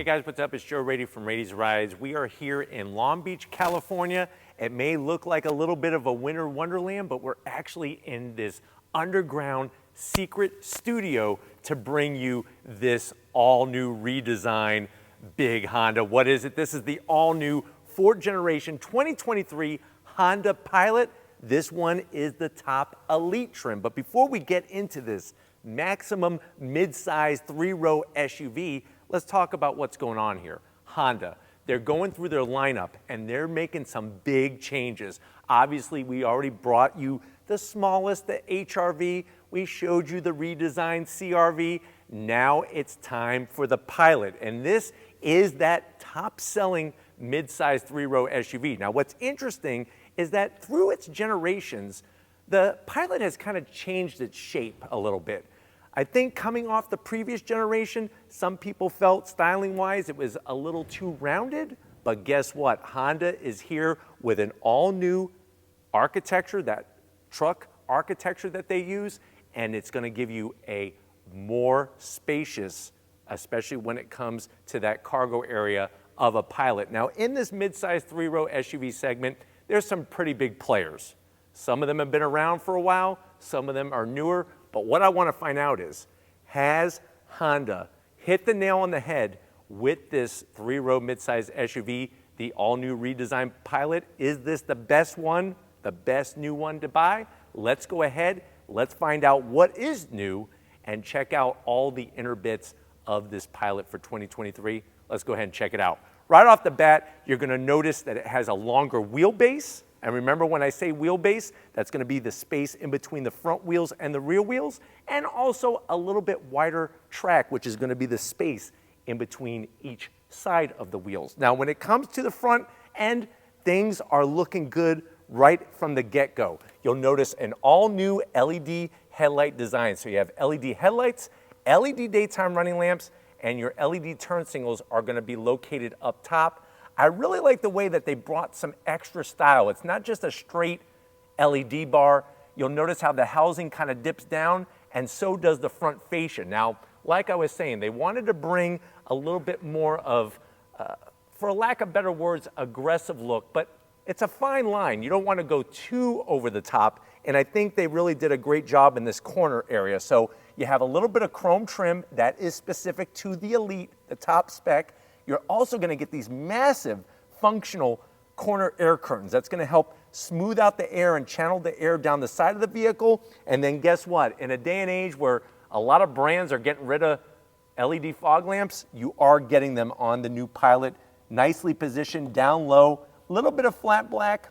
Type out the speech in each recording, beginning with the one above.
Hey guys, what's up? It's Joe Raiti from Raiti's Rides. We are here in Long Beach, California. It may look like a little bit of a winter wonderland, but we're actually in this underground secret studio to bring you this all-new redesign big Honda. What is it? This is the all-new fourth generation 2023 Honda Pilot. This one is the top elite trim. But before we get into this maximum mid-size three-row SUV, let's talk about what's going on here. Honda, they're going through their lineup and they're making some big changes. Obviously, we already brought you the smallest, the HR-V. We showed you the redesigned CR-V. Now it's time for the Pilot. And this is that top-selling mid-size three-row SUV. Now, what's interesting is that through its generations, the Pilot has kind of changed its shape a little bit. I think coming off the previous generation, some people felt styling-wise it was a little too rounded, but guess what? Honda is here with an all-new architecture, that truck architecture that they use, and it's gonna give you a more spacious, especially when it comes to that cargo area of a Pilot. Now, in this mid-size three-row SUV segment, there's some pretty big players. Some of them have been around for a while, some of them are newer, but what I want to find out is, has Honda hit the nail on the head with this three-row midsize SUV, the all-new redesigned Pilot? Is this the best one, the best new one to buy? Let's go ahead, let's find out what is new and check out all the inner bits of this Pilot for 2023. Let's go ahead and check it out. Right off the bat, you're going to notice that it has a longer wheelbase. And remember, when I say wheelbase, that's going to be the space in between the front wheels and the rear wheels, and also a little bit wider track, which is going to be the space in between each side of the wheels. Now, when it comes to the front end, things are looking good right from the get-go. You'll notice an all-new LED headlight design. So you have LED headlights, LED daytime running lamps, and your LED turn signals are going to be located up top. I really like the way that they brought some extra style. It's not just a straight LED bar. You'll notice how the housing kind of dips down, and so does the front fascia. Now, like I was saying, they wanted to bring a little bit more of, for lack of better words, aggressive look, but it's a fine line. You don't want to go too over the top, and I think they really did a great job in this corner area. So you have a little bit of chrome trim that is specific to the Elite, the top spec. You're also going to get these massive functional corner air curtains. That's going to help smooth out the air and channel the air down the side of the vehicle. And then guess what? In a day and age where a lot of brands are getting rid of LED fog lamps, you are getting them on the new Pilot. Nicely positioned down low, a little bit of flat black.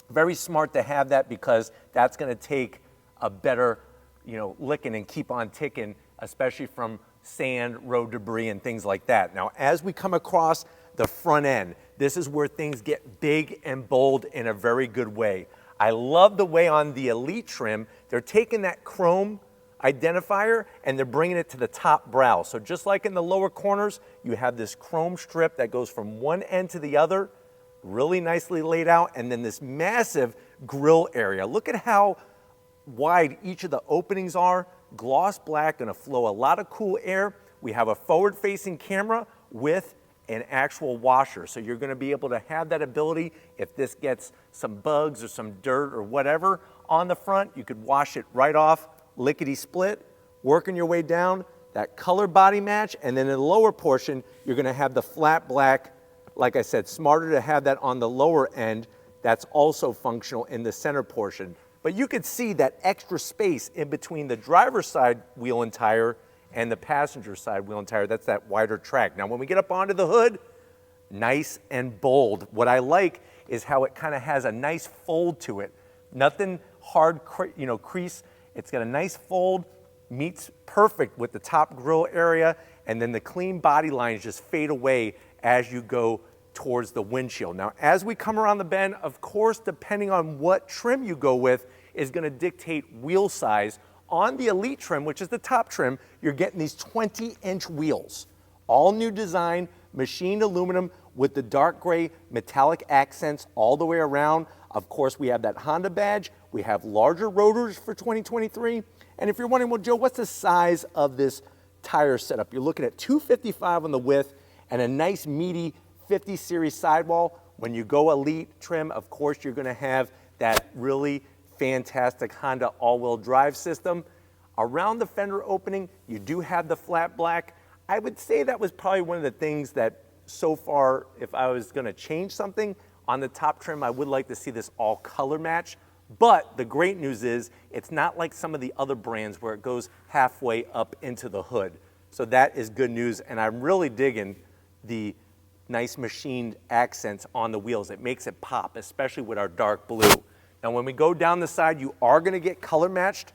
Very smart to have that because that's going to take a better, licking and keep on ticking, especially from sand, road debris, and things like that. Now, as we come across the front end, this is where things get big and bold in a very good way. I love the way on the Elite trim, they're taking that chrome identifier and they're bringing it to the top brow. So just like in the lower corners, you have this chrome strip that goes from one end to the other, really nicely laid out, and then this massive grille area. Look at how wide each of the openings are. Gloss black, going to flow a lot of cool air. We have a forward-facing camera with an actual washer. So you're going to be able to have that ability, if this gets some bugs or some dirt or whatever on the front, you could wash it right off, lickety-split, working your way down, that color body match, and then in the lower portion, you're going to have the flat black. Like I said, smarter to have that on the lower end. That's also functional in the center portion. But you could see that extra space in between the driver's side wheel and tire and the passenger side wheel and tire. That's that wider track. Now, when we get up onto the hood, nice and bold. What I like is how it kind of has a nice fold to it. Nothing hard, crease. It's got a nice fold, meets perfect with the top grille area, and then the clean body lines just fade away as you go towards the windshield. Now, as we come around the bend, of course, depending on what trim you go with, is going to dictate wheel size. On the Elite trim, which is the top trim, you're getting these 20-inch wheels. All new design, machined aluminum with the dark gray metallic accents all the way around. Of course, we have that Honda badge. We have larger rotors for 2023. And if you're wondering, well, Joe, what's the size of this tire setup? You're looking at 255 on the width and a nice meaty 50 series sidewall. When you go Elite trim, of course, you're gonna have that really fantastic Honda all-wheel drive system. Around the fender opening, you do have the flat black. I would say that was probably one of the things that so far, if I was gonna change something on the top trim, I would like to see this all color match. But the great news is it's not like some of the other brands where it goes halfway up into the hood. So that is good news, and I'm really digging the nice machined accents on the wheels. It makes it pop, especially with our dark blue. Now when we go down the side, you are gonna get color matched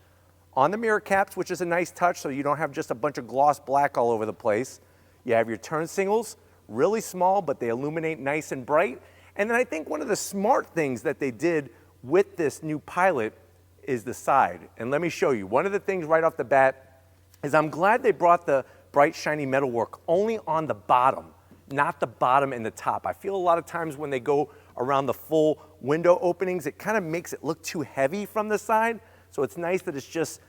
on the mirror caps, which is a nice touch, so you don't have just a bunch of gloss black all over the place. You have your turn signals, really small, but they illuminate nice and bright. And then I think one of the smart things that they did with this new Pilot is the side. And let me show you. One of the things right off the bat is I'm glad they brought the bright, shiny metalwork only on the bottom, not the bottom and the top. I feel a lot of times when they go around the full window openings, it kind of makes it look too heavy from the side. So it's nice that it's just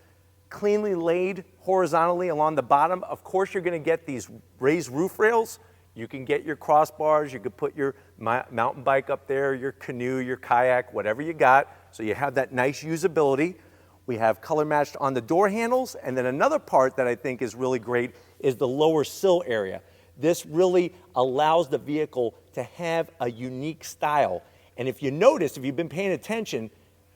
cleanly laid horizontally along the bottom. Of course, you're gonna get these raised roof rails. You can get your crossbars, you could put your mountain bike up there, your canoe, your kayak, whatever you got. So you have that nice usability. We have color matched on the door handles. And then another part that I think is really great is the lower sill area. This really allows the vehicle to have a unique style. And if you notice, if you've been paying attention,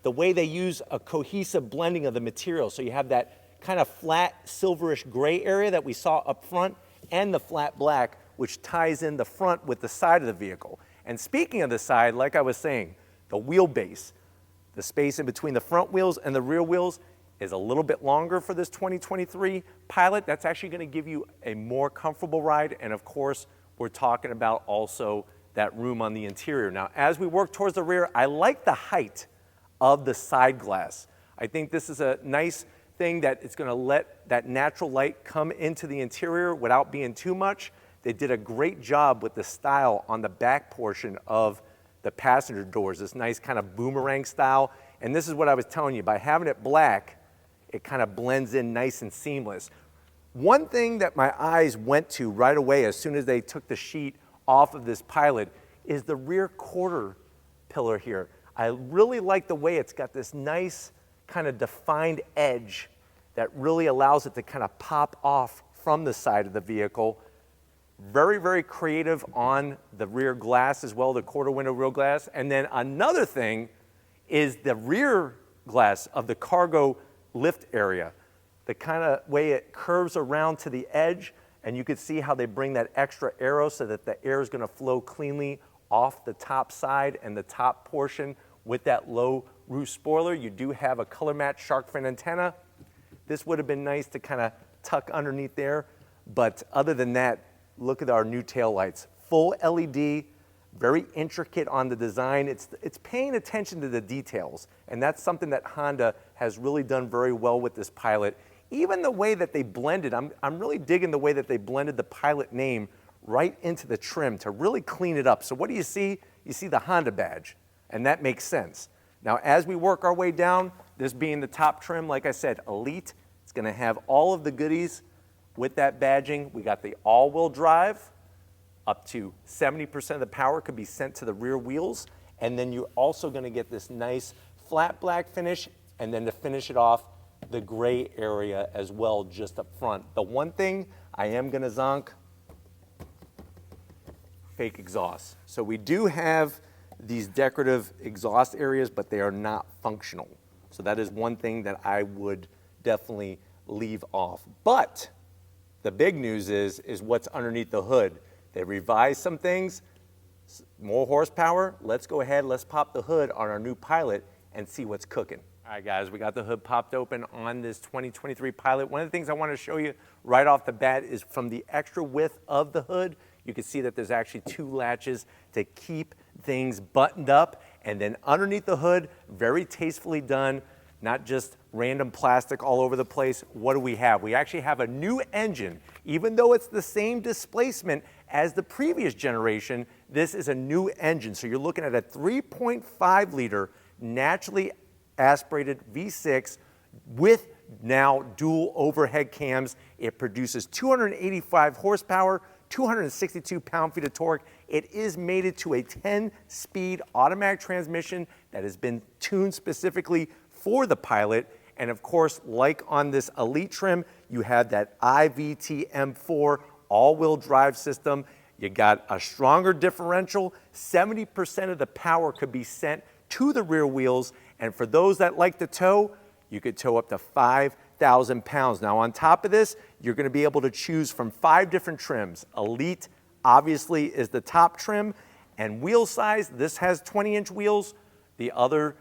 the way they use a cohesive blending of the material. So you have that kind of flat silverish gray area that we saw up front and the flat black, which ties in the front with the side of the vehicle. And speaking of the side, like I was saying, the wheelbase, the space in between the front wheels and the rear wheels is a little bit longer for this 2023 Pilot. That's actually gonna give you a more comfortable ride. And of course, we're talking about also that room on the interior. Now, as we work towards the rear, I like the height of the side glass. I think this is a nice thing that it's gonna let that natural light come into the interior without being too much. They did a great job with the style on the back portion of the passenger doors, this nice kind of boomerang style. And this is what I was telling you, by having it black, it kind of blends in nice and seamless. One thing that my eyes went to right away as soon as they took the sheet off of this Pilot is the rear quarter pillar here. I really like the way it's got this nice kind of defined edge that really allows it to kind of pop off from the side of the vehicle. Very, very creative on the rear glass as well, the quarter window rear glass. And then another thing is the rear glass of the cargo lift area. The kind of way it curves around to the edge, and you can see how they bring that extra arrow so that the air is gonna flow cleanly off the top side and the top portion with that low roof spoiler. You do have a color match shark fin antenna. This would have been nice to kind of tuck underneath there, but other than that, look at our new taillights. Full LED, very intricate on the design. It's paying attention to the details, and that's something that Honda has really done very well with this Pilot. Even the way that they blended, I'm really digging the way that they blended the Pilot name right into the trim to really clean it up. So what do you see? You see the Honda badge, and that makes sense. Now, as we work our way down, this being the top trim, like I said, Elite, it's gonna have all of the goodies with that badging. We got the all-wheel drive, up to 70% of the power could be sent to the rear wheels. And then you're also gonna get this nice flat black finish, and then to finish it off, the gray area as well, just up front. The one thing I am gonna zonk, fake exhaust. So we do have these decorative exhaust areas, but they are not functional. So that is one thing that I would definitely leave off. But the big news is what's underneath the hood. They revised some things, more horsepower. Let's go ahead, let's pop the hood on our new Pilot and see what's cooking. All right, guys, we got the hood popped open on this 2023 Pilot. One of the things I want to show you right off the bat is from the extra width of the hood, you can see that there's actually two latches to keep things buttoned up. And then underneath the hood, very tastefully done, not just random plastic all over the place. What do we have? We actually have a new engine. Even though it's the same displacement as the previous generation, this is a new engine. So you're looking at a 3.5 liter naturally aspirated V6 with now dual overhead cams. It produces 285 horsepower, 262 pound-feet of torque. It is mated to a 10-speed automatic transmission that has been tuned specifically for the Pilot. And of course, like on this Elite trim, you have that IVT M4 all-wheel drive system. You got a stronger differential. 70% of the power could be sent to the rear wheels. And for those that like to tow, you could tow up to 5,000 pounds. Now on top of this, you're gonna be able to choose from 5 different trims. Elite obviously is the top trim, and wheel size, this has 20-inch wheels. The other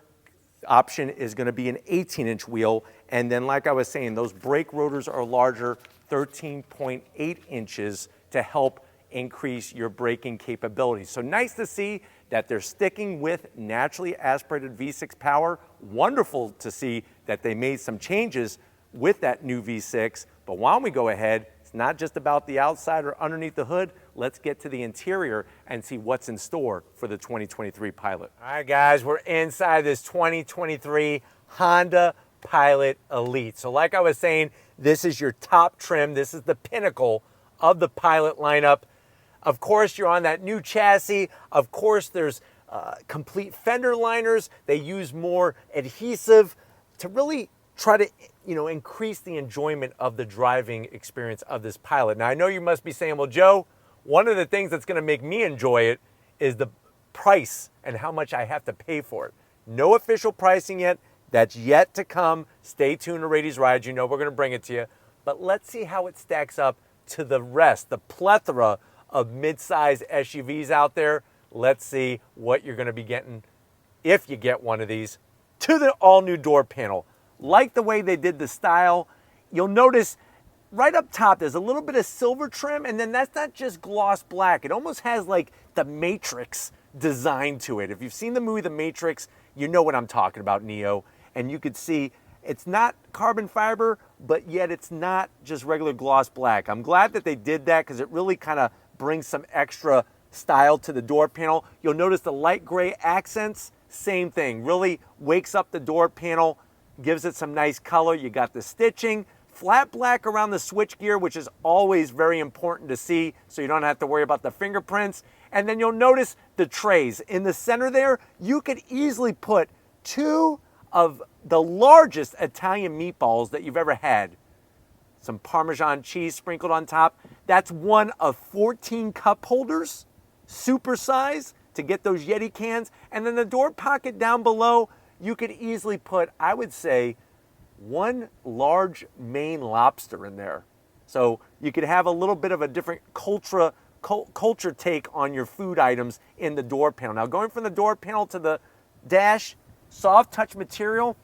option is gonna be an 18-inch wheel. And then like I was saying, those brake rotors are larger, 13.8 inches to help increase your braking capability. So nice to see that they're sticking with naturally aspirated V6 power. Wonderful to see that they made some changes with that new V6. But why don't we go ahead, it's not just about the outside or underneath the hood, let's get to the interior and see what's in store for the 2023 Pilot. All right guys, we're inside this 2023 Honda Pilot Elite. So like I was saying, this is your top trim. This is the pinnacle of the Pilot lineup. Of course, you're on that new chassis. Of course, there's complete fender liners. They use more adhesive to really try to, increase the enjoyment of the driving experience of this Pilot. Now, I know you must be saying, well, Joe, one of the things that's going to make me enjoy it is the price and how much I have to pay for it. No official pricing yet. That's yet to come. Stay tuned to Raiti's Rides. You know we're going to bring it to you. But let's see how it stacks up to the rest, the plethora of mid-size SUVs out there. Let's see what you're going to be getting if you get one of these. To the all-new door panel. Like the way they did the style, you'll notice right up top there's a little bit of silver trim, and then that's not just gloss black. It almost has like the Matrix design to it. If you've seen the movie The Matrix, you know what I'm talking about, Neo. And you could see it's not carbon fiber, but yet it's not just regular gloss black. I'm glad that they did that because it really kind of brings some extra style to the door panel. You'll notice the light gray accents, same thing. Really wakes up the door panel, gives it some nice color. You got the stitching, flat black around the switchgear, which is always very important to see so you don't have to worry about the fingerprints. And then you'll notice the trays. In the center there, you could easily put 2 of the largest Italian meatballs that you've ever had. Some Parmesan cheese sprinkled on top. That's one of 14 cup holders, super size, to get those Yeti cans. And then the door pocket down below, you could easily put, I would say, 1 large Maine lobster in there. So you could have a little bit of a different culture take on your food items in the door panel. Now going from the door panel to the dash, soft touch material,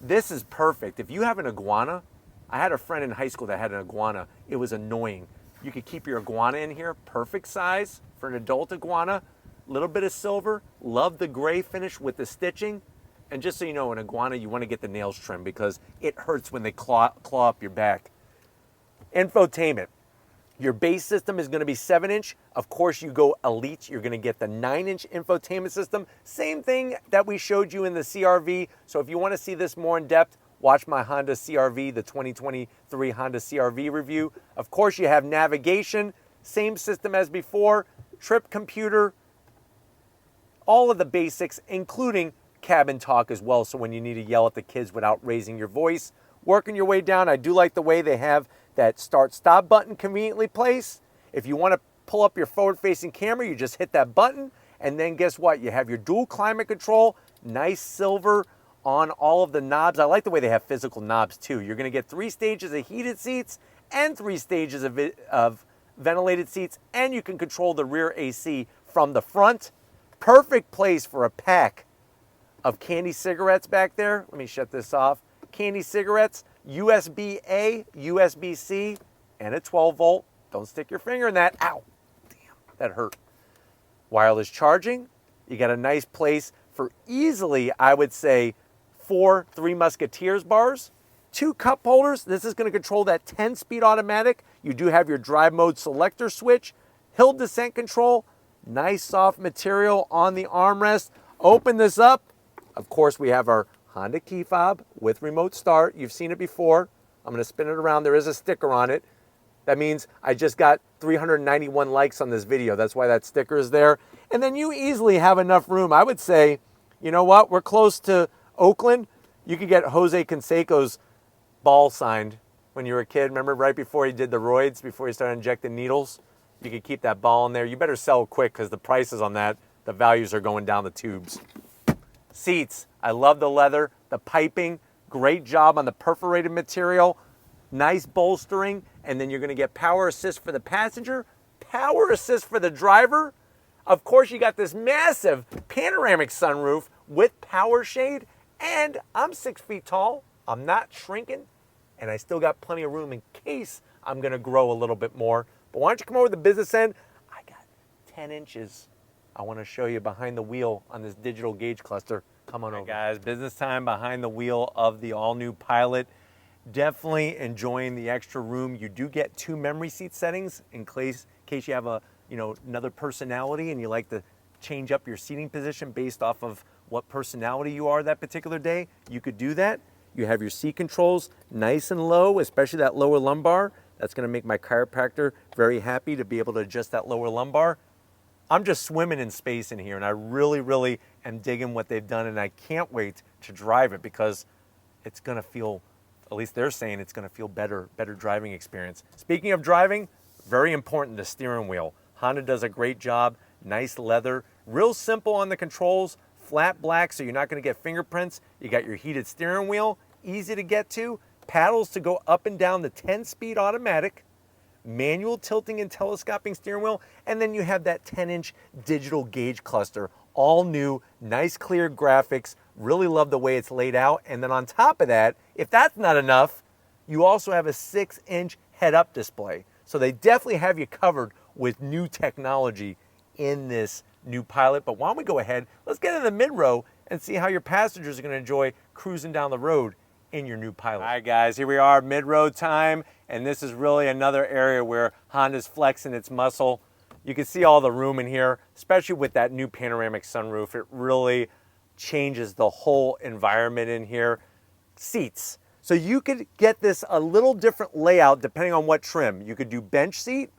this is perfect. If you have an iguana, I had a friend in high school that had an iguana. It was annoying. You could keep your iguana in here, perfect size for an adult iguana, little bit of silver, love the gray finish with the stitching. And just so you know, an iguana, you want to get the nails trimmed because it hurts when they claw up your back. Infotainment. Your base system is going to be 7-inch. Of course, you go Elite, you're going to get the 9-inch infotainment system. Same thing that we showed you in the CR-V. So if you want to see this more in depth, watch my Honda CR-V, the 2023 Honda CR-V review. Of course, you have navigation, same system as before, trip computer, all of the basics, including cabin talk as well, so when you need to yell at the kids without raising your voice. Working your way down, I do like the way they have that start-stop button conveniently placed. If you want to pull up your forward-facing camera, you just hit that button, and then guess what? You have your dual climate control, nice silver on all of the knobs. I like the way they have physical knobs too. You're going to get 3 stages of heated seats and 3 stages of ventilated seats, and you can control the rear AC from the front. Perfect place for a pack of candy cigarettes back there. Let me shut this off. Candy cigarettes, USB-A, USB-C, and a 12-volt. Don't stick your finger in that. Ow, damn, that hurt. Wireless charging. You got a nice place for easily, I would say, 4 Three Musketeers bars. 2 cup holders. This is going to control that 10-speed automatic. You do have your drive mode selector switch. Hill descent control. Nice soft material on the armrest. Open this up. Of course, we have our Honda key fob with remote start. You've seen it before. I'm going to spin it around. There is a sticker on it. That means I just got 391 likes on this video. That's why that sticker is there. And then you easily have enough room. I would say, you know what? We're close to Oakland. You could get Jose Canseco's ball signed when you were a kid. Remember right before he did the roids, before he started injecting needles? You could keep that ball in there. You better sell quick because the prices on that, the values are going down the tubes. Seats. I love the leather, the piping. Great job on the perforated material. Nice bolstering. And then you're going to get power assist for the passenger, power assist for the driver. Of course, you got this massive panoramic sunroof with power shade. And I'm 6 feet tall. I'm not shrinking. And I still got plenty of room in case I'm going to grow a little bit more. But why don't you come over to the business end? I got 10 inches. I want to show you behind the wheel on this digital gauge cluster. Come on over. Guys, business time behind the wheel of the all-new Pilot. Definitely enjoying the extra room. You do get 2 memory seat settings in case you have another personality and you like to change up your seating position based off of what personality you are that particular day. You could do that. You have your seat controls nice and low, especially that lower lumbar. That's going to make my chiropractor very happy to be able to adjust that lower lumbar. I'm just swimming in space in here, and I really, really am digging what they've done, and I can't wait to drive it because it's going to feel, at least they're saying it's going to feel better driving experience. Speaking of driving, very important, the steering wheel. Honda does a great job, nice leather, real simple on the controls, flat black so you're not going to get fingerprints. You got your heated steering wheel, easy to get to, paddles to go up and down the 10-speed automatic, manual tilting and telescoping steering wheel, and then you have that 10-inch digital gauge cluster. All new, nice clear graphics, really love the way it's laid out. And then on top of that, if that's not enough, you also have a 6-inch head-up display. So they definitely have you covered with new technology in this new Pilot. But why don't we go ahead, let's get in the mid-row and see how your passengers are going to enjoy cruising down the road in your new Pilot. All right, guys, here we are, mid-row time, and this is really another area where Honda's flexing its muscle. You can see all the room in here, especially with that new panoramic sunroof. It really changes the whole environment in here. Seats. So you could get this a little different layout depending on what trim. You could do bench seat,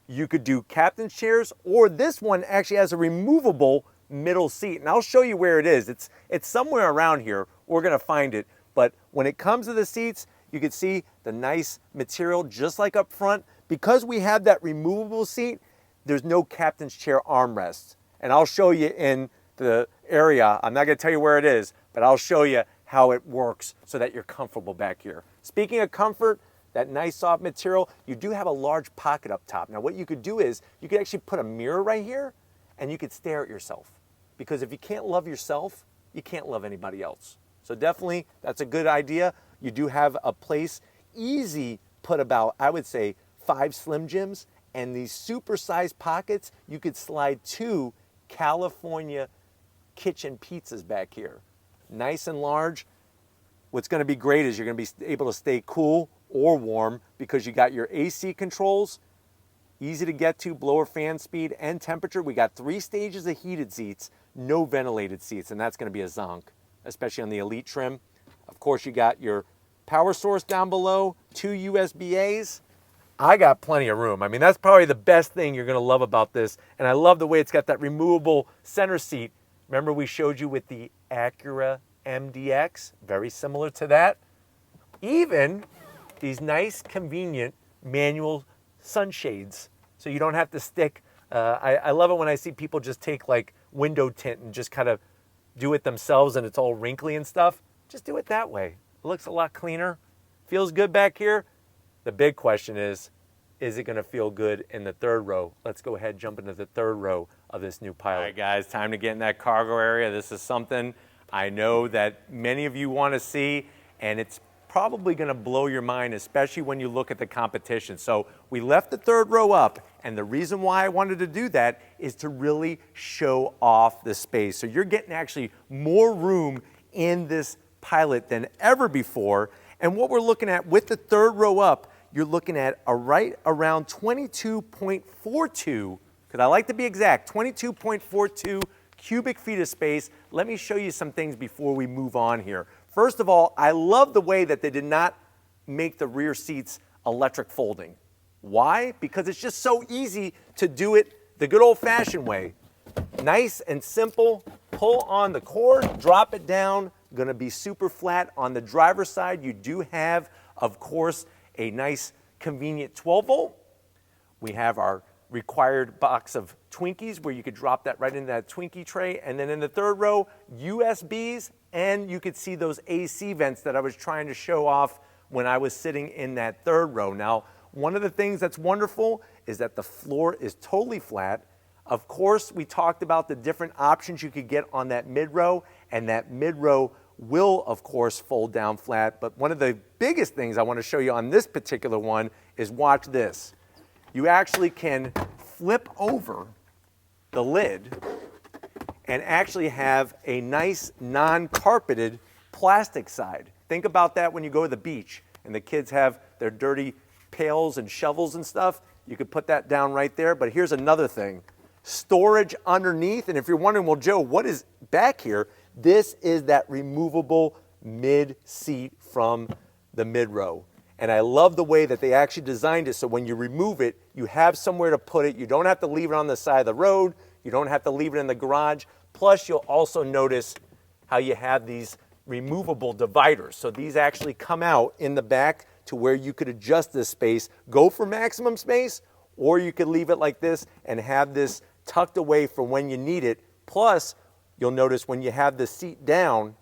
you could do captain's chairs, or this one actually has a removable middle seat. And I'll show you where it is. It's somewhere around here. We're going to find it. But when it comes to the seats, you can see the nice material just like up front. Because we have that removable seat, there's no captain's chair armrest. And I'll show you in the area. I'm not going to tell you where it is, but I'll show you how it works so that you're comfortable back here. Speaking of comfort, that nice soft material, you do have a large pocket up top. Now what you could do is you could actually put a mirror right here and you could stare at yourself. Because if you can't love yourself, you can't love anybody else. So definitely that's a good idea. You do have a place, easy put about, I would say, 5 Slim Jims, and these super-sized pockets, you could slide 2 California kitchen pizzas back here. Nice and large. What's going to be great is you're going to be able to stay cool or warm because you got your AC controls, easy to get to, blower fan speed and temperature. We got 3 stages of heated seats, no ventilated seats, and that's going to be a zonk, especially on the Elite trim. Of course, you got your power source down below, 2 USB-As. I got plenty of room. I mean, that's probably the best thing you're going to love about this. And I love the way it's got that removable center seat. Remember we showed you with the Acura MDX? Very similar to that. Even these nice, convenient manual sunshades. So you don't have to stick. I love it when I see people just take like window tint and just kind of do it themselves and it's all wrinkly and stuff. Just do it that way. It looks a lot cleaner. Feels good back here. The big question is it going to feel good in the 3rd row? Let's go ahead and jump into the 3rd row of this new Pilot. All right, guys, time to get in that cargo area. This is something I know that many of you want to see, and it's probably going to blow your mind, especially when you look at the competition. So we left the 3rd row up, and the reason why I wanted to do that is to really show off the space. So you're getting actually more room in this Pilot than ever before. And what we're looking at with the 3rd row up, you're looking at right around 22.42, because I like to be exact, 22.42 cubic feet of space. Let me show you some things before we move on here. First of all, I love the way that they did not make the rear seats electric folding. Why? Because it's just so easy to do it the good old-fashioned way. Nice and simple. Pull on the cord, drop it down. Going to be super flat. On the driver's side, you do have, of course, a nice convenient 12 volt. We have our required box of Twinkies where you could drop that right into that Twinkie tray. And then in the third row, USBs, and you could see those AC vents that I was trying to show off when I was sitting in that third row. Now, one of the things that's wonderful is that the floor is totally flat. Of course, we talked about the different options you could get on that mid-row, and that mid-row will, of course, fold down flat. But one of the biggest things I want to show you on this particular one is watch this. You actually can flip over the lid and actually have a nice non-carpeted plastic side. Think about that when you go to the beach and the kids have their dirty pails and shovels and stuff. You could put that down right there. But here's another thing. Storage underneath. And if you're wondering, well, Joe, what is back here? This is that removable mid seat from the mid row. And I love the way that they actually designed it so when you remove it, you have somewhere to put it. You don't have to leave it on the side of the road. You don't have to leave it in the garage. Plus, you'll also notice how you have these removable dividers. So these actually come out in the back to where you could adjust this space, go for maximum space, or you could leave it like this and have this tucked away for when you need it. Plus, you'll notice when you have the seat down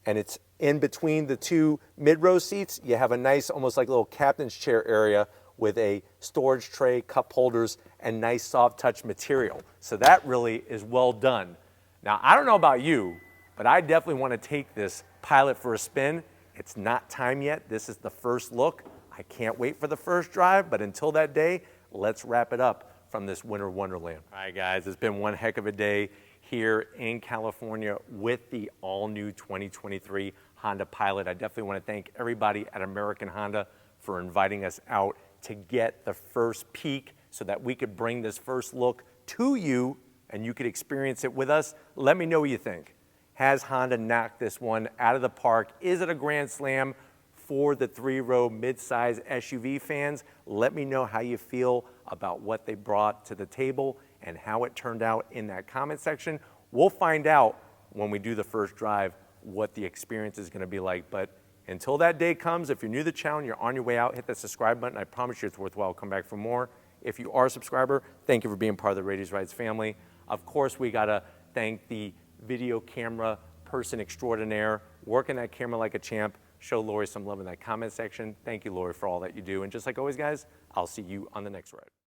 and it's in between the two mid-row seats, you have a nice, almost like a little captain's chair area with a storage tray, cup holders, and nice soft touch material. So that really is well done. Now, I don't know about you, but I definitely want to take this Pilot for a spin. It's not time yet. This is the first look. I can't wait for the first drive, but until that day, let's wrap it up from this winter wonderland. All right, guys, it's been one heck of a day here in California with the all-new 2023 Honda Pilot. I definitely want to thank everybody at American Honda for inviting us out to get the first peek so that we could bring this first look to you and you could experience it with us. Let me know what you think. Has Honda knocked this one out of the park? Is it a grand slam for the three-row mid-size SUV fans? Let me know how you feel about what they brought to the table and how it turned out in that comment section. We'll find out when we do the first drive what the experience is going to be like. But until that day comes, if you're new to the channel and you're on your way out, hit that subscribe button. I promise you it's worthwhile. Come back for more. If you are a subscriber, thank you for being part of the Raiti's Rides family. Of course, we got to thank the video camera person extraordinaire, working that camera like a champ. Show Lori some love in that comment section. Thank you, Lori, for all that you do. And just like always, guys, I'll see you on the next ride.